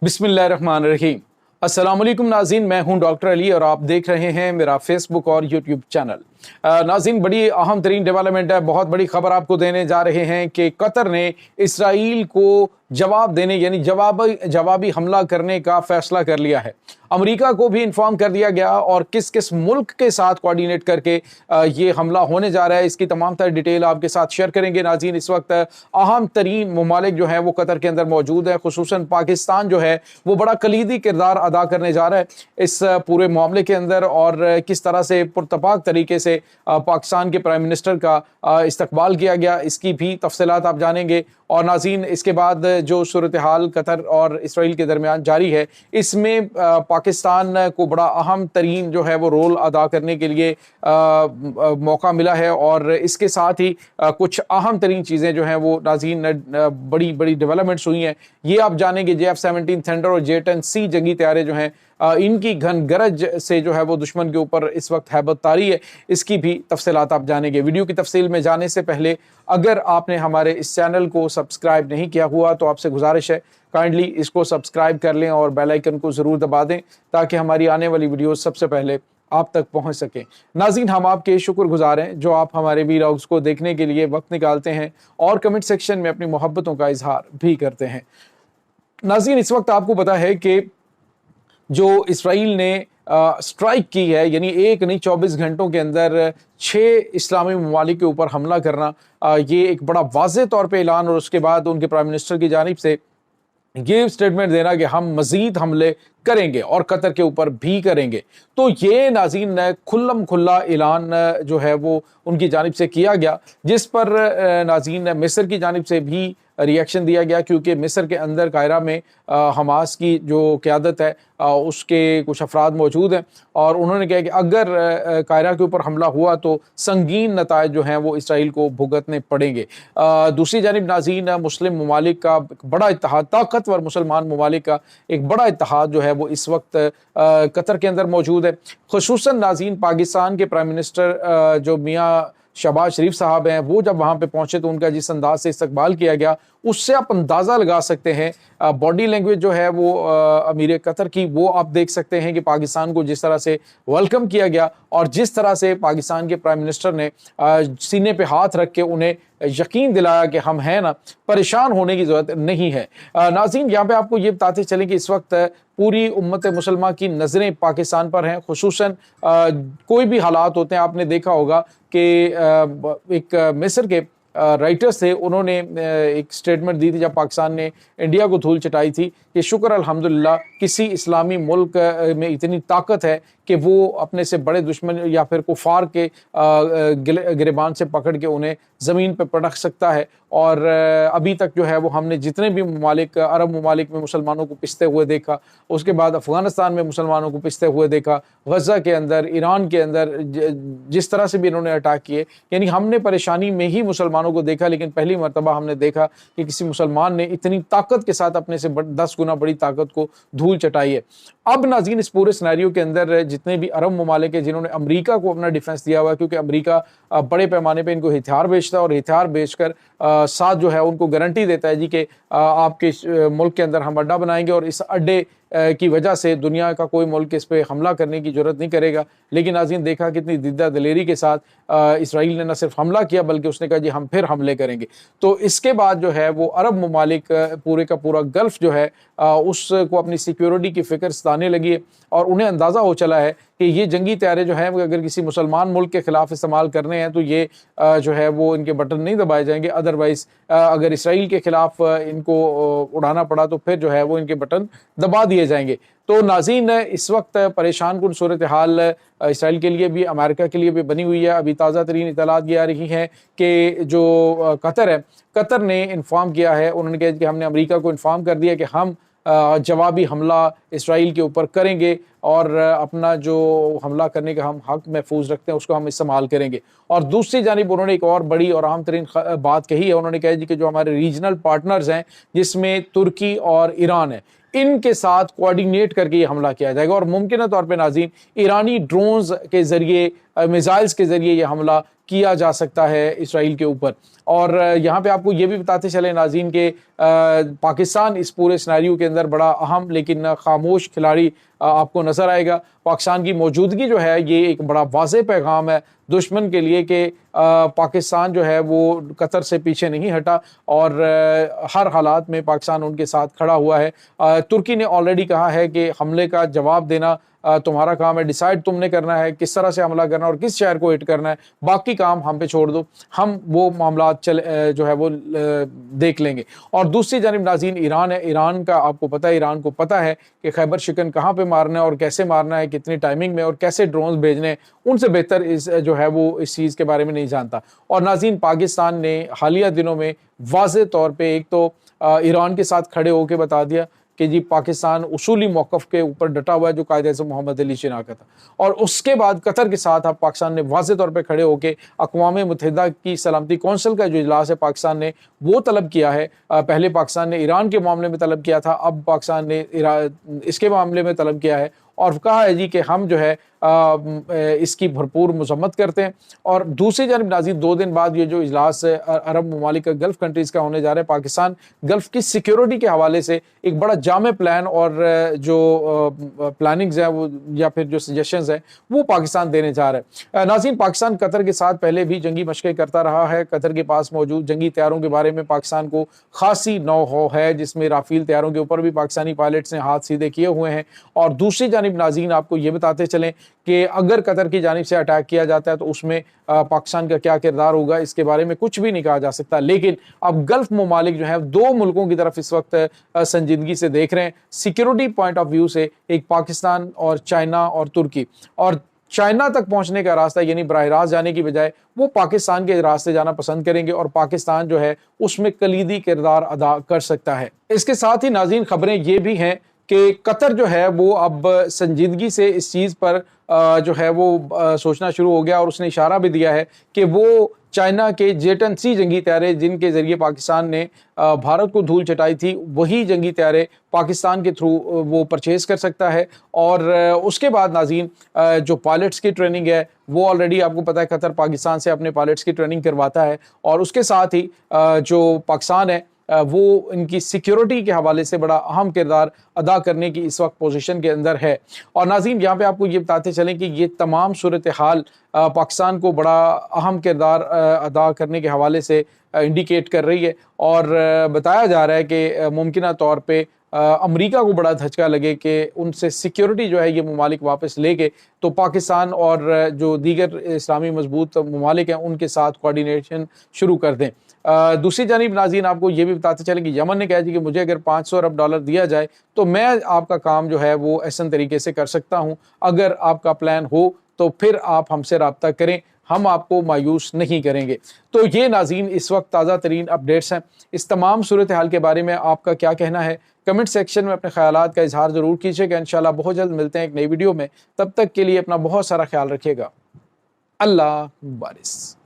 बिस्मिल्लाहिर्रहमानिर्रहीम। अस्सलाम वालेकुम नाज़रीन, मैं हूं डॉक्टर अली और आप देख रहे हैं मेरा फेसबुक और यूट्यूब चैनल। नाज़रीन, बड़ी अहम तरीन डेवलपमेंट है, बहुत बड़ी खबर आपको देने जा रहे हैं कि कतर ने इसराइल को जवाब देने यानी जवाबी हमला करने का फैसला कर लिया है। अमेरिका को भी इन्फॉर्म कर दिया गया और किस किस मुल्क के साथ कोऑर्डिनेट करके ये हमला होने जा रहा है, इसकी तमाम तर डिटेल आपके साथ शेयर करेंगे। नाज़रीन, इस वक्त अहम तरीन ममालिक जो है वो कतर के अंदर मौजूद है, खुसूसन पाकिस्तान जो है वो बड़ा कलीदी किरदार अदा करने जा रहा है इस पूरे मामले के अंदर, और किस तरह से पुरतपाक तरीके से पाकिस्तान के प्राइम मिनिस्टर का इस्तकबाल किया गया, इसकी भी तफसीलात आप जानेंगे। और नाज़रीन, इसके बाद जो सूरत हाल कतर और इसराइल के दरमियान जारी है, इसमें पाकिस्तान को बड़ा अहम तरीन जो है वो रोल अदा करने के लिए मौका मिला है। और इसके साथ ही कुछ अहम तरीन चीज़ें जो हैं वो नाज़रीन बड़ी बड़ी डेवलपमेंट्स हुई हैं, ये आप जानेंगे। JF-17 थंडर और J-10C जंगी तैयारे जो हैं इनकी घन गरज से जो है वो दुश्मन के ऊपर इस वक्त हैबत तारी है, इसकी भी तफसीलात आप जानेंगे। वीडियो की तफसील में जाने से पहले अगर आपने हमारे इस चैनल को सब्सक्राइब नहीं किया हुआ तो आपसे गुजारिश है काइंडली इसको सब्सक्राइब कर लें और बेल आइकन को ज़रूर दबा दें ताकि हमारी आने वाली वीडियो सबसे पहले आप तक पहुंच सकें। नाज़रीन, हम आपके शुक्रगुजार हैं जो आप हमारे वीडियोज़ को देखने के लिए वक्त निकालते हैं और कमेंट सेक्शन में अपनी मोहब्बतों का इजहार भी करते हैं। नाज़रीन, इस वक्त आपको पता है कि जो इसराइल ने स्ट्राइक की है, यानी एक नहीं 24 घंटों के अंदर 6 इस्लामी ममालिक के ऊपर हमला करना, ये एक बड़ा वाज़ेह तौर पे ऐलान, और उसके बाद उनके प्राइम मिनिस्टर की जानिब से ये स्टेटमेंट देना कि हम मज़ीद हमले करेंगे और कतर के ऊपर भी करेंगे। तो ये नाज़रीन खुल्लम खुल्ला ऐलान जो है वो उनकी जानिब से किया गया, जिस पर नाज़रीन मिस्र की जानिब से भी रिएक्शन दिया गया, क्योंकि मिस्र के अंदर कायरा में हमास की जो क़यादत है उसके कुछ अफराद मौजूद हैं, और उन्होंने कहा कि अगर कायरा के ऊपर हमला हुआ तो संगीन नताइज जो हैं वो इसराइल को भुगतने पड़ेंगे। दूसरी जानिब नाज़रीन मुस्लिम ममालिक का बड़ा इत्तेहाद, ताकतवर मुसलमान ममालिक का एक बड़ा इत्तेहाद जो है वो इस वक्त कतर के अंदर मौजूद है। खुसूसन नाज़रीन पाकिस्तान के प्राइम मिनिस्टर जो मियाँ शहबाज शरीफ साहब हैं, वो जब वहाँ पे पहुँचे तो उनका जिस अंदाज से इस्तकबाल किया गया उससे आप अंदाज़ा लगा सकते हैं, बॉडी लैंग्वेज जो है वो अमीर कतर की, वो आप देख सकते हैं कि पाकिस्तान को जिस तरह से वेलकम किया गया और जिस तरह से पाकिस्तान के प्राइम मिनिस्टर ने सीने पे हाथ रख के उन्हें यकीन दिलाया कि हम हैं ना, परेशान होने की ज़रूरत नहीं है। नाज़रीन, यहाँ पे आपको ये बताते चलें कि इस वक्त पूरी उम्मत मुसलमान की नज़रें पाकिस्तान पर हैं। खुसूसन कोई भी हालात होते हैं, आपने देखा होगा कि एक मिस्र के राइटर्स थे, उन्होंने एक स्टेटमेंट दी थी जब पाकिस्तान ने इंडिया को धूल चटाई थी कि शुक्र अल्हम्दुलिल्लाह किसी इस्लामी मुल्क में इतनी ताकत है कि वो अपने से बड़े दुश्मन या फिर कुफार के गिरबान से पकड़ के उन्हें ज़मीन पर पटक सकता है। और अभी तक जो है वो हमने जितने भी ममालिक, अरब ममालिक में मुसलमानों को पिसते हुए देखा, उसके बाद अफ़गानिस्तान में मुसलमानों को पिसते हुए देखा, गज़ा के अंदर, ईरान के अंदर जिस तरह से भी इन्होंने अटैक किए, यानी हमने परेशानी में ही मुसलमानों को देखा, लेकिन पहली मरतबा हमने देखा कि किसी मुसलमान ने इतनी ताकत के साथ अपने से 10 गुना बड़ी ताकत को धूल चटाई है। अब नाज़रीन, इस पूरे सिनेरियो के अंदर जितने भी अरब ममालिक है जिन्होंने अमेरिका को अपना डिफेंस दिया हुआ है, क्योंकि अमेरिका बड़े पैमाने पे इनको हथियार बेचता है और हथियार बेचकर साथ जो है उनको गारंटी देता है जी कि आपके मुल्क के अंदर हम अड्डा बनाएंगे और इस अड्डे की वजह से दुनिया का कोई मुल्क इस पर हमला करने की जरूरत नहीं करेगा। लेकिन नाज़रीन, देखा कितनी दिद्दा दिलेरी के साथ इसराइल ने न सिर्फ हमला किया बल्कि उसने कहा जी हम फिर हमले करेंगे। तो इसके बाद जो है वो अरब ममालिक पूरे का पूरा गल्फ जो है उसको अपनी सिक्योरिटी की फ़िक्र सताने लगी है, और उन्हें अंदाज़ा हो चला है कि ये जंगी तैयारे जो हैं अगर किसी मुसलमान मुल्क के ख़िलाफ़ इस्तेमाल करने हैं तो ये जो है वो इनके बटन नहीं दबाए जाएंगे। अदरवाइज़ अगर इसराइल के ख़िलाफ़ इनको उड़ाना पड़ा तो फिर जो है वो इनके बटन दबा दिए जाएंगे। तो नाज़रीन, इस वक्त परेशान कुन सूरत हाल इसराइल के लिए भी, अमेरिका के लिए भी बनी हुई है। अभी ताज़ा तरीन इतलात ये आ रही हैं कि जो कतर है, कतर ने इन्फॉर्म किया है, उन्होंने कहा कि हमने अमेरिका को इन्फॉर्म कर दिया कि हम जवाबी हमला इसराइल के ऊपर करेंगे اور اپنا جو حملہ کرنے کا ہم حق محفوظ رکھتے ہیں اس کو ہم استعمال کریں گے۔ اور دوسری جانب انہوں نے ایک اور بڑی اور اہم ترین بات کہی ہے، انہوں نے کہا جی کہ جو ہمارے ریجنل پارٹنرز ہیں جس میں ترکی اور ایران ہے، ان کے ساتھ کوارڈینیٹ کر کے یہ حملہ کیا جائے گا، اور ممکنہ طور پہ ناظرین ایرانی ڈرونز کے ذریعے، میزائلز کے ذریعے یہ حملہ کیا جا سکتا ہے اسرائیل کے اوپر۔ اور یہاں پہ آپ کو یہ بھی بتاتے چلیں ناظرین کہ پاکستان اس پورے سیناریو کے اندر بڑا اہم لیکن خاموش کھلاڑی آپ کو نظر آئے گا۔ پاکستان کی موجودگی جو ہے یہ ایک بڑا واضح پیغام ہے دشمن کے لیے کہ پاکستان جو ہے وہ قطر سے پیچھے نہیں ہٹا، اور ہر حالات میں پاکستان ان کے ساتھ کھڑا ہوا ہے۔ ترکی نے آلریڈی کہا ہے کہ حملے کا جواب دینا تمہارا کام ہے، ڈیسائیڈ تم نے کرنا ہے کس طرح سے حملہ کرنا ہے اور کس شہر کو ہٹ کرنا ہے، باقی کام ہم پہ چھوڑ دو، ہم وہ معاملات جو ہے وہ دیکھ لیں گے۔ اور دوسری جانب ناظرین ایران ہے، ایران کا آپ کو پتہ ہے، ایران کو پتہ ہے کہ خیبر شکن کہاں پہ مارنا ہے اور کیسے مارنا ہے، کتنی ٹائمنگ میں اور کیسے ڈرونز بھیجنے ہیں، ان سے بہتر جو ہے وہ اس چیز کے بارے میں نہیں جانتا۔ اور ناظرین پاکستان نے حالیہ دنوں میں واضح طور پہ ایک تو ایران کے ساتھ کھڑے ہو کے بتا دیا کہ جی پاکستان اصولی موقف کے اوپر ڈٹا ہوا ہے جو قائد اعظم محمد علی جناح کا تھا، اور اس کے بعد قطر کے ساتھ اب پاکستان نے واضح طور پہ کھڑے ہو کے اقوام متحدہ کی سلامتی کونسل کا جو اجلاس ہے پاکستان نے وہ طلب کیا ہے۔ پہلے پاکستان نے ایران کے معاملے میں طلب کیا تھا، اب پاکستان نے اس کے معاملے میں طلب کیا ہے، اور کہا ہے جی کہ ہم جو ہے اس کی بھرپور مذمت کرتے ہیں۔ اور دوسری جانب ناظرین 2 دن بعد یہ جو اجلاس عرب ممالک کا، گلف کنٹریز کا ہونے جا رہا ہے، پاکستان گلف کی سیکیورٹی کے حوالے سے ایک بڑا جامع پلان اور جو پلاننگز ہیں وہ یا پھر جو سجیشنز ہیں وہ پاکستان دینے جا رہا ہے۔ ناظرین پاکستان قطر کے ساتھ پہلے بھی جنگی مشقیں کرتا رہا ہے، قطر کے پاس موجود جنگی طیاروں کے بارے میں پاکستان کو خاصی نو ہو ہے، جس میں رافیل طیاروں کے اوپر بھی پاکستانی پائلٹس نے ہاتھ سیدھے کیے ہوئے ہیں۔ اور دوسری جانب ناظرین آپ کو یہ بتاتے چلیں کہ اگر قطر کی جانب سے اٹیک کیا جاتا ہے تو اس میں پاکستان کا کیا کردار ہوگا، اس کے بارے میں کچھ بھی نہیں کہا جا سکتا، لیکن اب گلف ممالک جو ہیں 2 ملکوں کی طرف اس وقت سنجیدگی سے دیکھ رہے ہیں سیکیورٹی پوائنٹ آف ویو سے، ایک پاکستان اور چائنا اور ترکی۔ اور چائنا تک پہنچنے کا راستہ یعنی براہ راست جانے کی بجائے وہ پاکستان کے راستے جانا پسند کریں گے، اور پاکستان جو ہے اس میں کلیدی کردار ادا کر سکتا ہے۔ اس کے ساتھ ہی ناظرین خبریں یہ بھی ہیں کہ قطر جو ہے وہ اب سنجیدگی سے اس چیز پر جو ہے وہ سوچنا شروع ہو گیا، اور اس نے اشارہ بھی دیا ہے کہ وہ چائنا کے J-10C جنگی طیارے جن کے ذریعے پاکستان نے بھارت کو دھول چٹائی تھی، وہی جنگی طیارے پاکستان کے تھرو وہ پرچیز کر سکتا ہے۔ اور اس کے بعد ناظرین جو پائلٹس کی ٹریننگ ہے وہ آلریڈی آپ کو پتہ ہے قطر پاکستان سے اپنے پائلٹس کی ٹریننگ کرواتا ہے، اور اس کے ساتھ ہی جو پاکستان ہے وہ ان کی سیکیورٹی کے حوالے سے بڑا اہم کردار ادا کرنے کی اس وقت پوزیشن کے اندر ہے۔ اور ناظرین یہاں پہ آپ کو یہ بتاتے چلیں کہ یہ تمام صورتحال پاکستان کو بڑا اہم کردار ادا کرنے کے حوالے سے انڈیکیٹ کر رہی ہے، اور بتایا جا رہا ہے کہ ممکنہ طور پہ امریکہ کو بڑا دھچکا لگے کہ ان سے سیکیورٹی جو ہے یہ ممالک واپس لے کے تو پاکستان اور جو دیگر اسلامی مضبوط ممالک ہیں ان کے ساتھ کوارڈینیشن شروع کر دیں۔ دوسری جانب ناظرین آپ کو یہ بھی بتاتے چلیں کہ یمن نے کہا جی کہ مجھے اگر $500 ارب دیا جائے تو میں آپ کا کام جو ہے وہ احسن طریقے سے کر سکتا ہوں، اگر آپ کا پلان ہو تو پھر آپ ہم سے رابطہ کریں، ہم آپ کو مایوس نہیں کریں گے۔ تو یہ ناظرین اس وقت تازہ ترین اپڈیٹس ہیں۔ اس تمام صورتحال کے بارے میں آپ کا کیا کہنا ہے؟ کمنٹ سیکشن میں اپنے خیالات کا اظہار ضرور کیجیے گا۔ انشاءاللہ بہت جلد ملتے ہیں ایک نئی ویڈیو میں، تب تک کے لیے اپنا بہت سارا خیال رکھیے گا۔ اللہ بارس۔